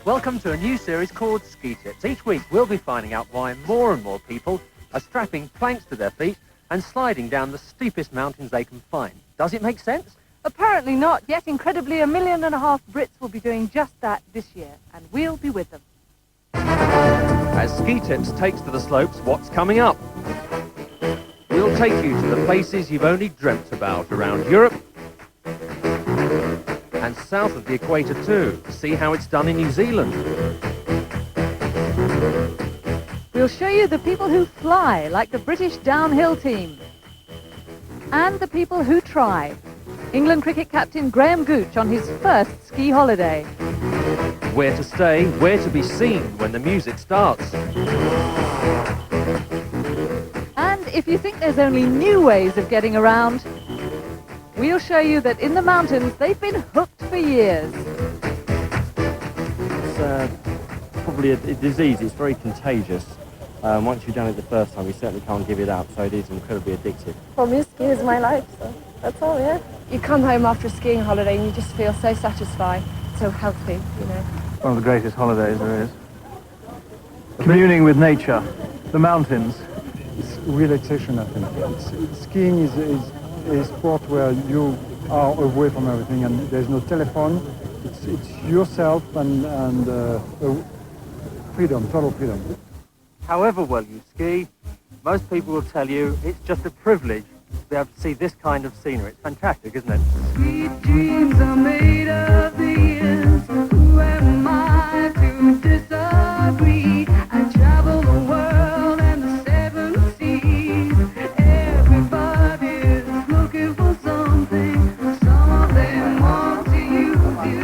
Welcome to a new series called Ski Tips. Each week we'll be finding out why more and more people are strapping planks to their feet and sliding down the steepest mountains they can find. Does it make sense? Apparently not, yet incredibly 1.5 million Brits will be doing just that this year, and we'll be with them. As Ski Tips takes to the slopes, what's coming up? We'll take you to the places you've only dreamt about around Europe and south of the equator too. See how it's done in New Zealand. We'll show you the people who fly, like the British downhill team. And the people who try. England cricket captain Graham Gooch on his first ski holiday. Where to stay, where to be seen when the music starts. And if you think there's only new ways of getting around, we'll show you that in the mountains they've been hooked for years. It's probably a disease. It's very contagious. Once you've done it the first time, you certainly can't give it up, so it is incredibly addictive. For me, skiing is my life, so that's all, yeah. You come home after a skiing holiday and you just feel so satisfied, so healthy, you know. One of the greatest holidays there is. Communing with nature, the mountains. It's relaxation, I think. Skiing is a sport where you are away from everything and there's no telephone. It's yourself and freedom, total freedom. However well you ski, most people will tell you it's just a privilege to be able to see this kind of scenery. It's fantastic, isn't it? Sweet dreams are made of these. Who am I to disagree? I travel the world and the 7 seas. Everybody's looking for something. Some of them want to use you.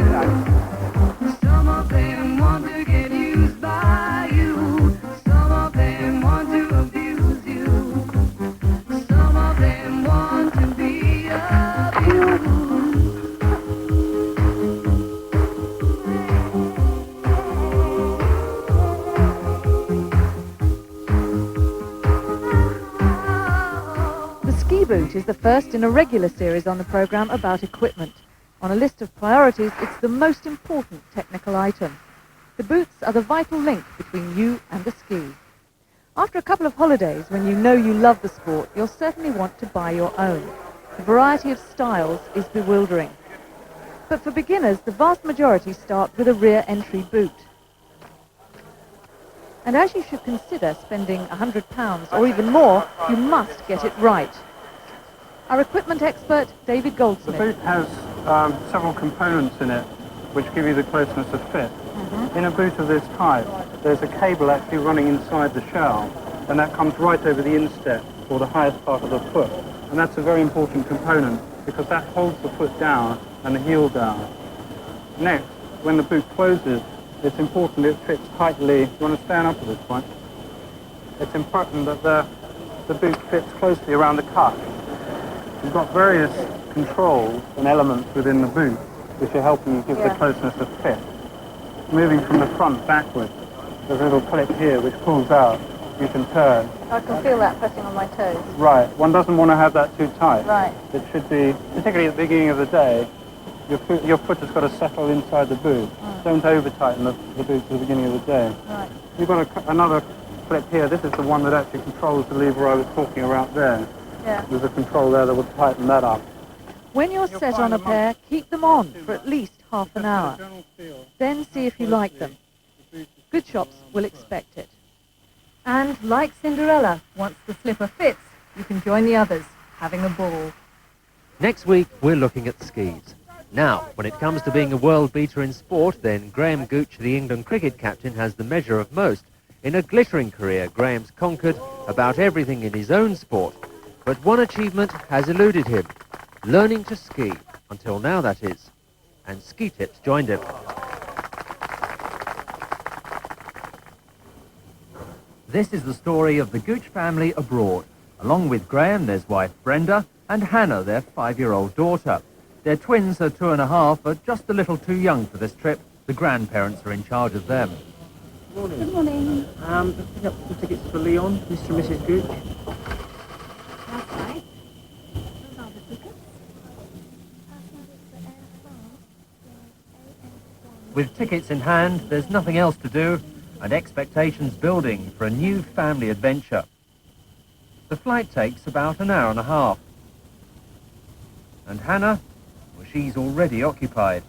Some of them want to get used by you. Some of them want to abuse you. Some of them want to be abused. The ski boot is the first in a regular series on the programme about equipment. On a list of priorities, it's the most important technical item. The boots are the vital link between you and the ski. After a couple of holidays, when you know you love the sport, you'll certainly want to buy your own. The variety of styles is bewildering. But for beginners, the vast majority start with a rear entry boot. And as you should consider spending £100 or even more, you must get it right. Our equipment expert, David The Goldsmith. boot has several components in it which give you the closeness of fit. In a boot of this type, there's a cable actually running inside the shell, and that comes right over the instep, or the highest part of the foot. And that's a very important component, because that holds the foot down and the heel down. Next, when the boot closes, it's important it fits tightly. You want to stand up at this point? It's important that the boot fits closely around the cuff. You've got various controls and elements within the boot which are helping you give the closeness of fit. Moving from the front backwards, there's a little clip here which pulls out. You can turn. I can feel that pressing on my toes. Right. One doesn't want to have that too tight. Right. It should be, particularly at the beginning of the day, your foot has got to settle inside the boot. Don't over-tighten the boot at the beginning of the day. Right. You've got another clip here. This is the one that actually controls the lever I was talking about there. Yeah. There's a control there that will tighten that up. When you're set on a pair, keep them on for at least half an hour. Then see if you like them. Good shops will expect it. And like Cinderella, once the slipper fits, you can join the others, having a ball. Next week, we're looking at skis. Now, when it comes to being a world beater in sport, then Graham Gooch, the England cricket captain, has the measure of most. In a glittering career, Graham's conquered about everything in his own sport. But one achievement has eluded him. Learning to ski. Until now, that is. And Ski Tips joined him. This is the story of the Gooch family abroad. Along with Graham, there's wife Brenda, and Hannah, their 5-year-old daughter. Their twins are 2.5, but just a little too young for this trip. The grandparents are in charge of them. Good morning. Good morning. Pick up some tickets for Leon, Mr. and Mrs. Gooch. That's right. Those are the tickets. With tickets in hand, there's nothing else to do, and expectations building for a new family adventure. The flight takes about an hour and a half. And Hannah, well, she's already occupied.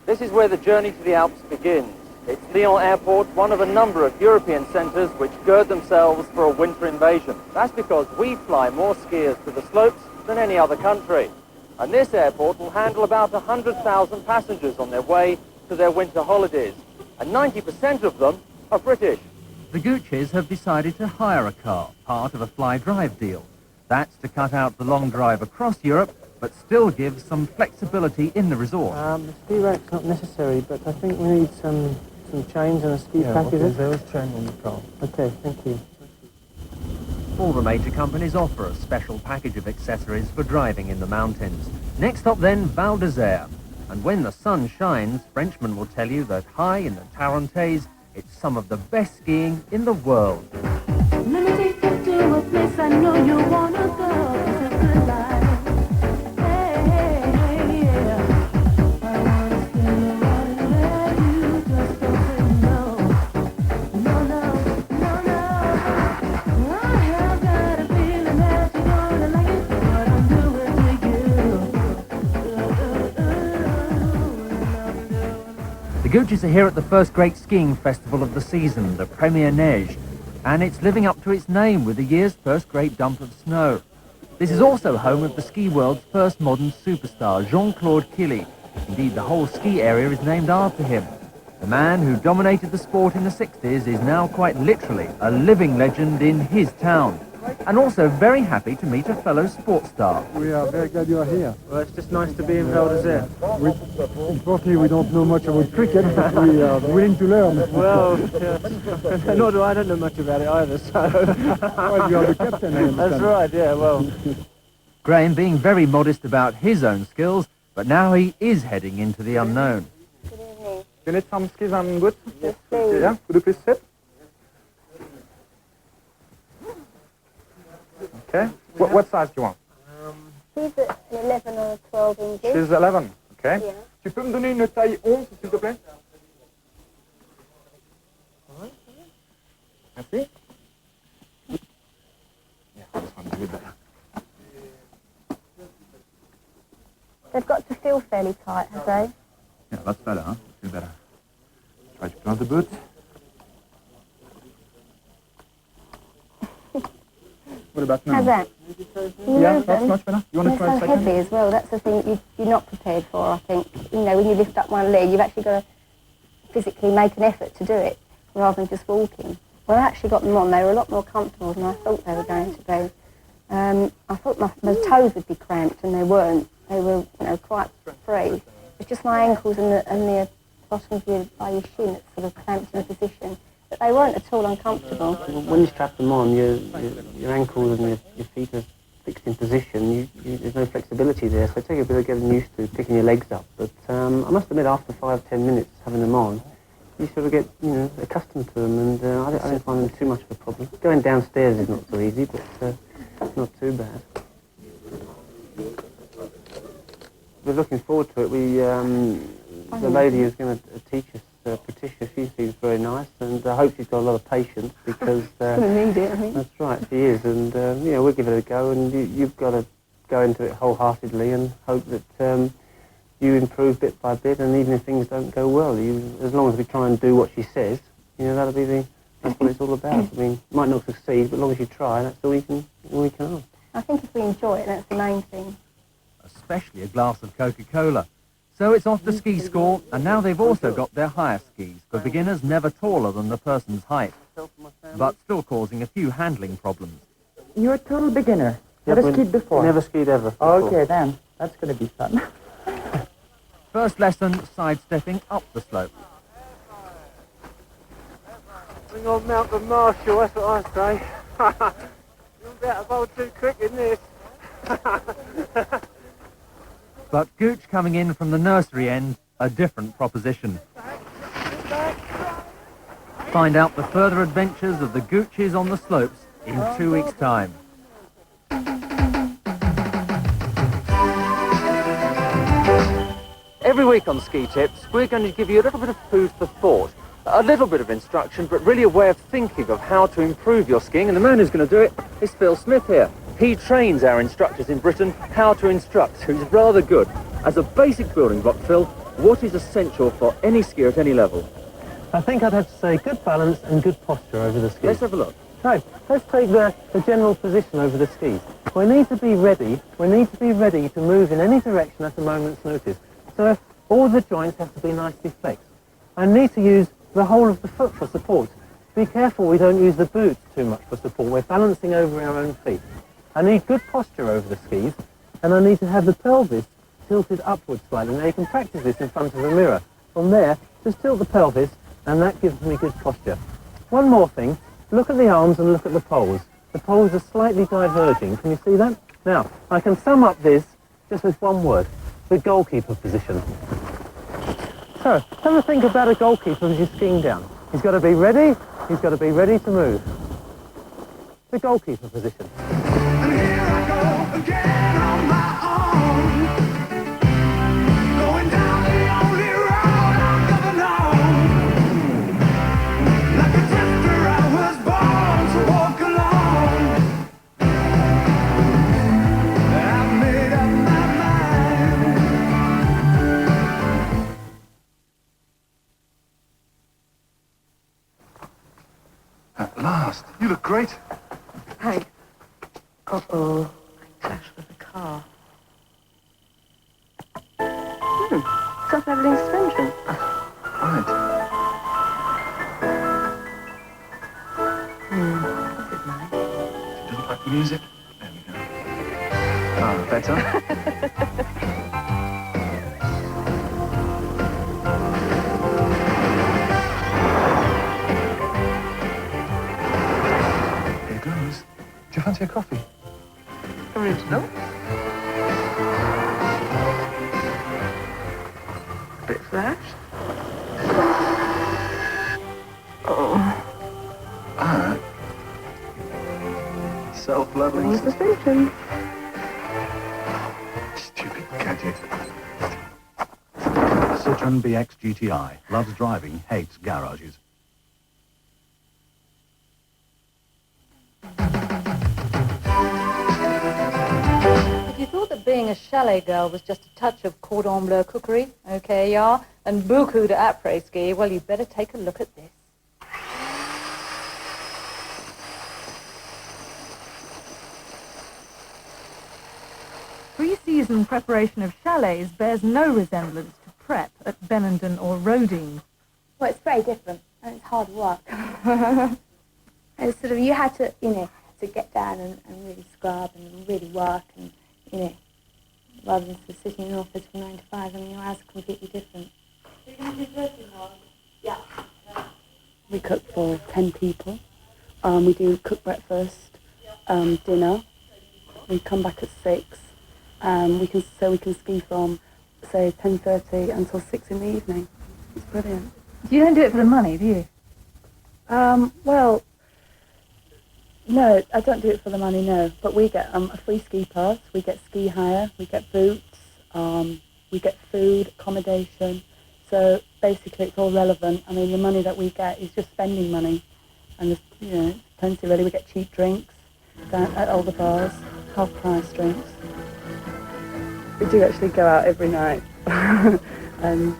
This is where the journey to the Alps begins. It's Lyon Airport, one of a number of European centres which gird themselves for a winter invasion. That's because we fly more skiers to the slopes than any other country. And this airport will handle about 100,000 passengers on their way to their winter holidays. And 90% of them are British. The Gooches have decided to hire a car, part of a fly-drive deal. That's to cut out the long drive across Europe, but still give some flexibility in the resort. The ski rack's not necessary, but I think we need some chains and a ski package. Okay, there was chain on the car. Okay, thank you. All the major companies offer a special package of accessories for driving in the mountains. Next up then, Val d'Isère. And when the sun shines, Frenchmen will tell you that high in the Tarentaise, it's some of the best skiing in the world. Let me take you to a place I know you wanna go. It's a good life. Hey, hey, hey, yeah. I wanna stay right where you just don't say no. No, no, no, no. I have got a feeling that you're gonna like it, what I'm doing to you. The Gooches are here at the first great skiing festival of the season, the Première Neige, and it's living up to its name with the year's first great dump of snow. This is also home of the ski world's first modern superstar, Jean-Claude Killy. Indeed, the whole ski area is named after him. The man who dominated the sport in the 60s is now quite literally a living legend in his town. And also very happy to meet a fellow sports star. We are very glad you are here. Well, it's just nice to be in Val d'Isère. Unfortunately, we don't know much about cricket, but we are willing to learn. Well, nor do I don't know much about it either, so... Well, you are the captain, I understand. That's right, yeah, well... Graham being very modest about his own skills, but now he is heading into the unknown. You need some skis and boots? Yes, please. Yeah, could you please sit? Okay. What size do you want? She's an 11 or 12 inches. She's 11, okay. Yeah. Tu peux me donner une taille 11, s'il te plaît? Merci. Yeah, this one's a bit better. They've got to feel fairly tight, have they? Yeah, that's better, huh? Feel better. Try to plant the boot. What about now? How's that? Yeah, that's much better. You want to They're try a so second? heavy as well. That's the thing you're not prepared for, I think. You know, when you lift up one leg, you've actually got to physically make an effort to do it, rather than just walking. When I actually got them on, they were a lot more comfortable than I thought they were going to be. I thought my toes would be cramped, and they weren't. They were, you know, quite free. It's just my ankles and the bottom of by your shin that's sort of clamped in a position. But they weren't at all uncomfortable. When you strap them on, your ankles and your feet are fixed in position. There's no flexibility there, so it takes a bit of getting used to picking your legs up. But I must admit, after 5-10 minutes having them on, you sort of get, accustomed to them, and I don't find them too much of a problem. Going downstairs is not so easy, but not too bad. We're looking forward to it. The lady who's going to teach us, Patricia, she seems very nice, and I hope she's got a lot of patience, because... going to need it, I think. That's right, she is, and we'll give it a go, and you've got to go into it wholeheartedly and hope that you improve bit by bit, and even if things don't go well, as long as we try and do what she says, that'll be that's what it's all about. I mean, might not succeed, but as long as you try, that's all we can ask. I think if we enjoy it, that's the main thing. Especially a glass of Coca-Cola. So it's off the ski school, and now they've also got their higher skis for beginners never taller than the person's height, but still causing a few handling problems. You're a total beginner. Never skied before? Never skied ever before. Okay, then. That's going to be fun. First lesson, sidestepping up the slope. Bring on Malcolm Marshall, that's what I say. You're about to bowl too quick in this. But Gooch coming in from the nursery end, a different proposition. Find out the further adventures of the Gooches on the slopes in 2 weeks' time. week on Ski Tips, we're going to give you a little bit of food for thought, a little bit of instruction, but really a way of thinking of how to improve your skiing. And the man who's going to do it is Phil Smith here. He trains our instructors in Britain how to instruct, who's rather good. As a basic building block, Phil, what is essential for any skier at any level? I think I'd have to say good balance and good posture over the skis. Let's have a look. Right, let's take the general position over the skis. We need to be ready. We need to be ready to move in any direction at a moment's notice. So all the joints have to be nicely flexed. I need to use the whole of the foot for support. Be careful we don't use the boots too much for support. We're balancing over our own feet. I need good posture over the skis, and I need to have the pelvis tilted upwards slightly. Now you can practice this in front of a mirror. From there, just tilt the pelvis, and that gives me good posture. One more thing. Look at the arms and look at the poles. The poles are slightly diverging. Can you see that? Now, I can sum up this just with one word, the goalkeeper position. So, have a think about a goalkeeper as you're skiing down. He's got to be ready, he's got to be ready to move. The goalkeeper position. And here I go again on my own, going down the only road I've ever known. Like a drifter I was born to walk alone. I've made up my mind. At last. You look great. Hey. Uh-oh. I clashed with the car. Self-leveling suspension. Right. This is nice. She doesn't like music. There we go. Ah, better. Here goes. Do you fancy a coffee? Original. A bit flash. Oh. Ah. Self-leveling. Suspension. Stupid gadget. Citroen BX GTI. Loves driving, hates garages. If you thought that being a chalet girl was just a touch of cordon bleu cookery, okay, yeah, and beaucoup de après ski, well, you'd better take a look at this. Pre-season preparation of chalets bears no resemblance to prep at Benenden or Rodine. Well, it's very different, and it's hard work. And sort of, you had to, to get down and really scrub and really work and, rather than sort of sitting in an office from 9 to 5, your hours are completely different. You're going to be working hard? Yeah. We cook for 10 people. We do cook breakfast, dinner. We come back at 6. We can ski from, say, 10:30 until 6 in the evening. It's brilliant. You don't do it for the money, do you? Well, no, I don't do it for the money, no. But we get a free ski pass, we get ski hire, we get boots, we get food, accommodation. So basically it's all relevant. I mean, the money that we get is just spending money. And there's, plenty really. We get cheap drinks down at all the bars, half-price drinks. We do actually go out every night and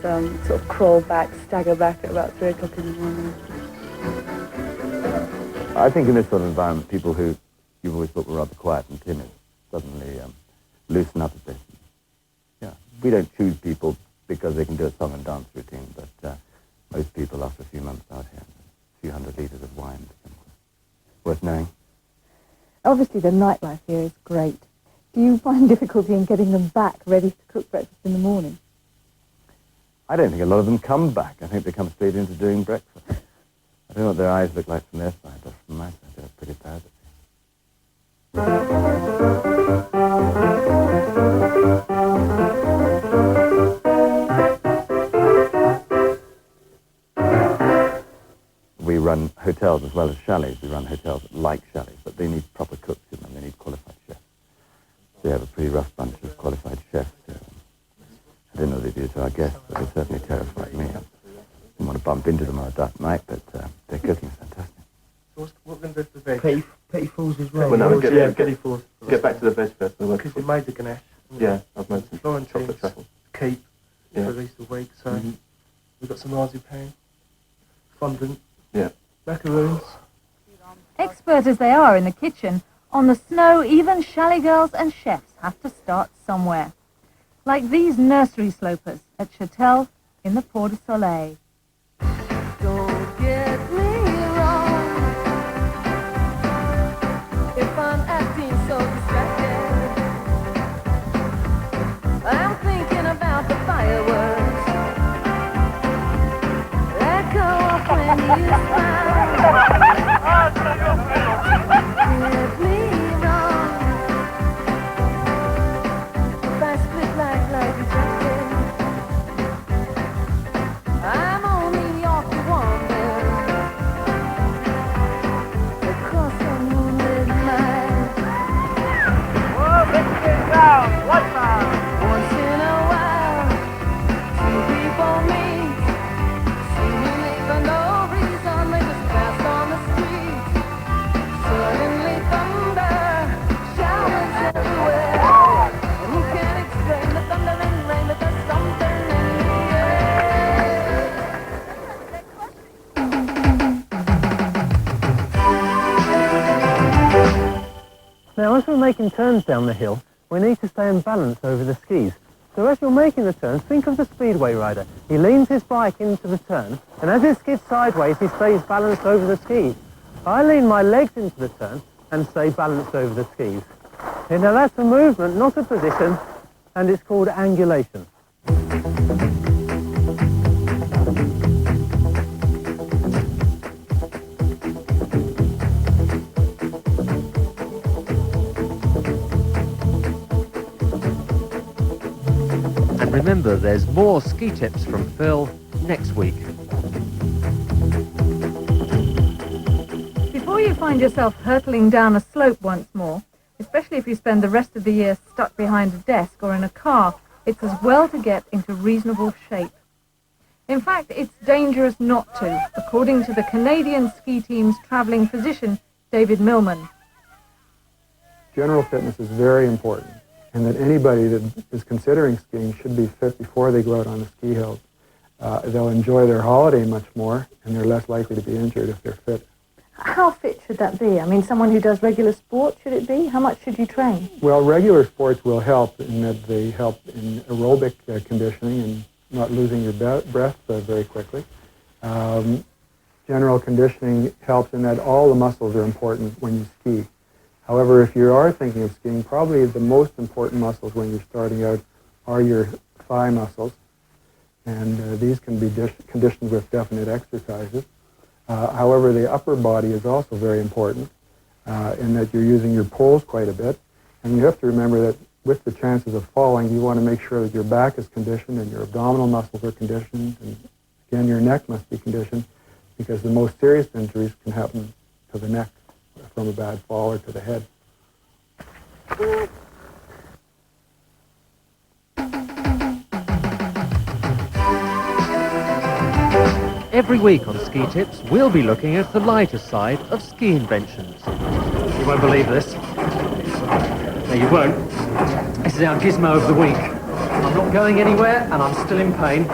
sort of crawl back, stagger back at about 3 o'clock in the morning. I think in this sort of environment, people who you've always thought were rather quiet and timid suddenly loosen up a bit. Yeah, we don't choose people because they can do a song and dance routine, but most people after a few months out here, a few hundred litres of wine become worth knowing. Obviously the nightlife here is great. Do you find difficulty in getting them back ready to cook breakfast in the morning? I don't think a lot of them come back. I think they come straight into doing breakfast. I don't know what their eyes look like from their side, but from my side they're pretty bad. We run hotels as well as chalets. We run hotels like chalets, but they need proper cooks in them. They need qualified chefs. So we have a pretty rough bunch of qualified chefs who dinner they do to our guests, but they certainly terrified me. I didn't want to bump into them on a dark night, but their cooking is fantastic. What can the veg? Petty fools as well. Well, no, get Get back to the veg first. Because you made the ganache. Yeah, I've made some Florentines, chocolate truffle. keep Yeah. for at least a week, so we've got some marzipan, fondant, Yeah. macaroons. Expert as they are in the kitchen, on the snow, even chalet girls and chefs have to start somewhere. Like these nursery slopers at Chatel in the Port du Soleil. Don't get me wrong. If I'm acting so distracted, I'm thinking about the fireworks that go off when you smile. Get me wrong. If I split like rejected, I'm only off to wander across the moonlit night. Whoa, let's get down. What's that? Once in a while, two people meet, seemingly for no reason. They just pass on the street. Suddenly thunder, showers everywhere. And who can explain the thunder and rain, but there's something in the air. Now, as we're making turns down the hill, we need to stay in balance over the skis. So as you're making the turns, think of the speedway rider. He leans his bike into the turn, and as it skids sideways, he stays balanced over the skis. I lean my legs into the turn and stay balanced over the skis. Okay, now that's a movement, not a position, and it's called angulation. And remember, there's more ski tips from Phil next week. Before you find yourself hurtling down a slope once more, especially if you spend the rest of the year stuck behind a desk or in a car, it's as well to get into reasonable shape. In fact, it's dangerous not to, according to the Canadian ski team's travelling physician, David Millman. General fitness is very important, and that anybody that is considering skiing should be fit before they go out on the ski hills. They'll enjoy their holiday much more, and they're less likely to be injured if they're fit. How fit should that be? I mean, someone who does regular sport, should it be? How much should you train? Well, regular sports will help in that they help in aerobic conditioning and not losing your breath very quickly. General conditioning helps in that all the muscles are important when you ski. However, if you are thinking of skiing, probably the most important muscles when you're starting out are your thigh muscles, and these can be conditioned with definite exercises. However, the upper body is also very important in that you're using your poles quite a bit, and you have to remember that with the chances of falling, you want to make sure that your back is conditioned and your abdominal muscles are conditioned, and again, your neck must be conditioned, because the most serious injuries can happen to the neck from a bad fall or to the head. Every week on Ski Tips, we'll be looking at the lighter side of ski inventions. You won't believe this. No, you won't. This is our gizmo of the week. I'm not going anywhere, and I'm still in pain.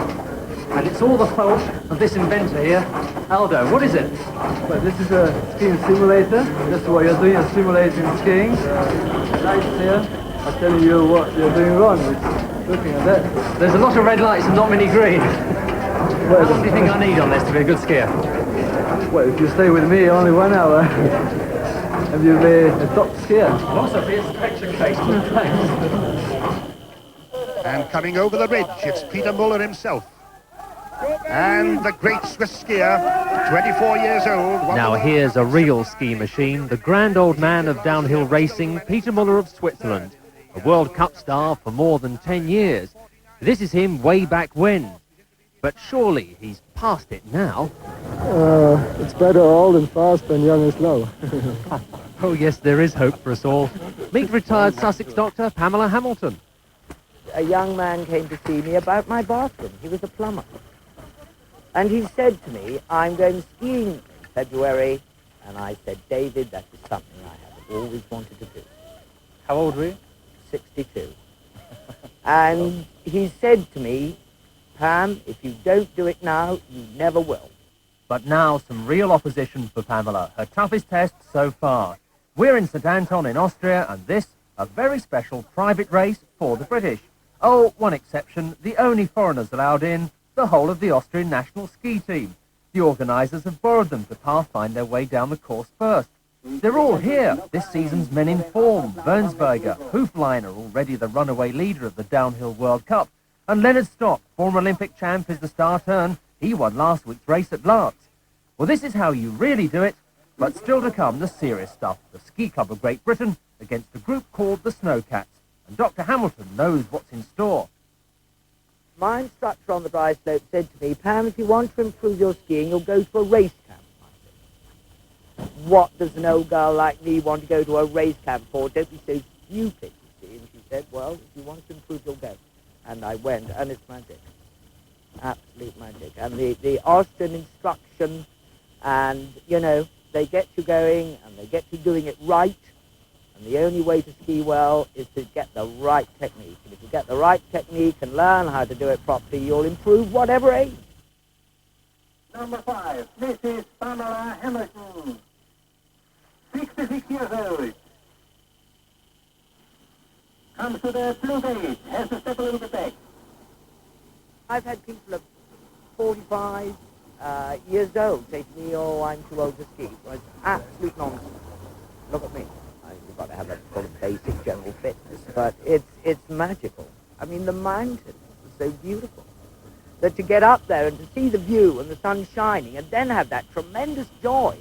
And it's all the fault of this inventor here. Aldo, what is it? Well, this is a skiing simulator. That's what you're doing, you're simulating skiing. Lights here are telling you what you're doing wrong. It's looking at that. There's a lot of red lights and not many green. How long do you think I need on this to be a good skier? Well, if you stay with me only 1 hour, and you'll be a top skier. I'll also be a stretcher case. Thanks. And coming over the ridge, it's Peter Muller himself. And the great Swiss skier, 24 years old. Now here's a real ski machine, the grand old man of downhill racing, Peter Muller of Switzerland, a World Cup star for more than 10 years. This is him way back when. But surely he's past it now. It's better old and fast than young and slow. Oh yes, there is hope for us all. Meet retired Sussex doctor Pamela Hamilton. a young man came to see me about my bathroom. He was a plumber. And he said to me, I'm going skiing in February. And I said, David, that is something I have always wanted to do. How old were you? 62. And he said to me, Pam, if you don't do it now, you never will. But now some real opposition for Pamela, her toughest test so far. We're in St Anton in Austria, and this, a very special private race for the British. Oh, one exception, the only foreigners allowed in, the whole of the Austrian national ski team. The organisers have borrowed them to pathfind their way down the course first. They're all here, this season's men in form. Bernsberger, Hoofliner, already the runaway leader of the Downhill World Cup. And Leonard Stock, former Olympic champ, is the star turn. He won last week's race at Largs. Well, this is how you really do it, but still to come, the serious stuff. The Ski Club of Great Britain against a group called the Snowcats. And Dr. Hamilton knows what's in store. My instructor on the dry slope said to me, Pam, if you want to improve your skiing, you'll go to a race camp. What does an old girl like me want to go to a race camp for? Don't be so stupid, you see. And she said, well, if you want to improve, you'll go. And I went, and it's magic. Absolute magic. And the Austrian instruction, and, you know, they get you going, and they get you doing it right. And the only way to ski well is to get the right technique. And if you get the right technique and learn how to do it properly, you'll improve whatever age. Number 5, Mrs. Pamela Hamilton, 66 years old. Comes to the blue gate, has to step a little bit back. I've had people of 45 years old say to me, oh, I'm too old to ski. Well, it's absolute nonsense. Look at me. You've got to have a sort of basic general fitness, but it's magical. I mean, the mountains are so beautiful that to get up there and to see the view and the sun shining and then have that tremendous joy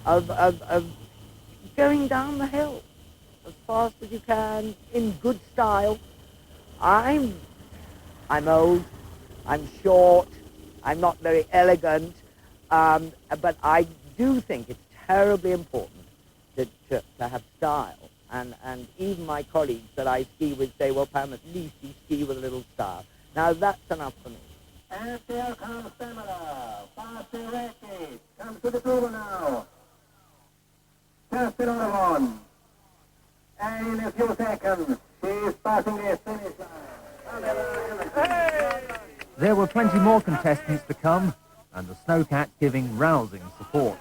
of going down the hill as fast as you can in good style. I'm old, I'm short, I'm not very elegant, but I do think it's terribly important to have style. And even my colleagues that I ski with say, well, Pam, at least you ski with a little style. Now, that's enough for me. And there comes Pamela, fast and rapid, comes to the pool now. Just another one. And in a few seconds, she's passing the finish line. There were plenty more contestants to come, and the Snowcats giving rousing support.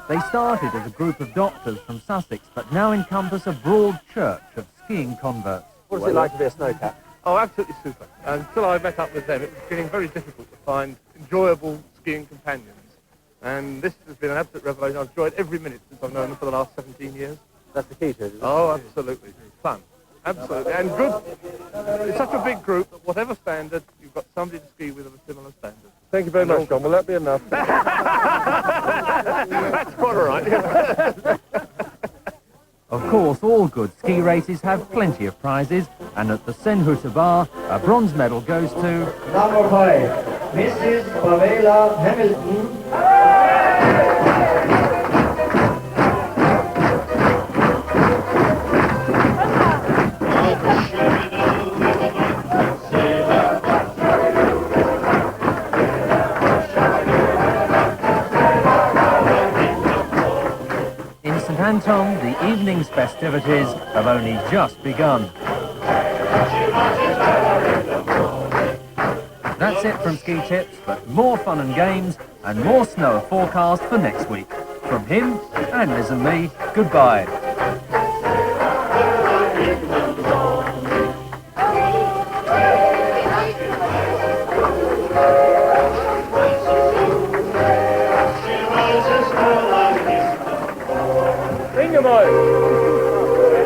They started as a group of doctors from Sussex, but now encompass a broad church of skiing converts. What is it like to be a Snowcat? Oh, absolutely super. Until I met up with them, it was getting very difficult to find enjoyable skiing companions. And this has been an absolute revelation. I've enjoyed every minute since I've known them for the last 17 years. That's the key to it, isn't it? Oh, absolutely. It's fun. Absolutely. And good. It's such a big group that whatever standard, you've got somebody to ski with of a similar standard. Thank you very much, John. Will that be enough? That's quite all right. Of course, all good ski races have plenty of prizes, and at the Senhuta Bar, a bronze medal goes to... Number 5, Mrs. Pamela Hamilton. Anton, the evening's festivities have only just begun. That's it from Ski Tips, but more fun and games and more snow forecast for next week. From him and Liz and me, goodbye.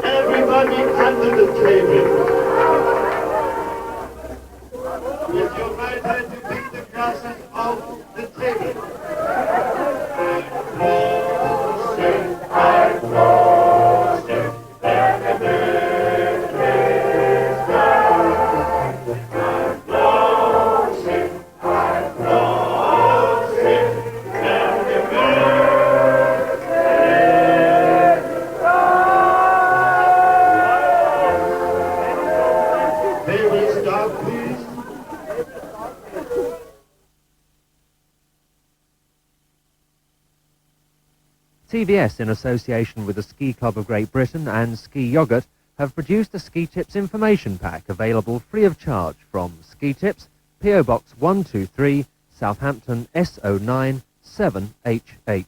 Everybody under the table. With your right hand to pick the glasses off the table. I know. TVS, in association with the Ski Club of Great Britain and Ski Yoghurt, have produced a Ski Tips information pack available free of charge from Ski Tips, PO Box 123, Southampton S09 7HH.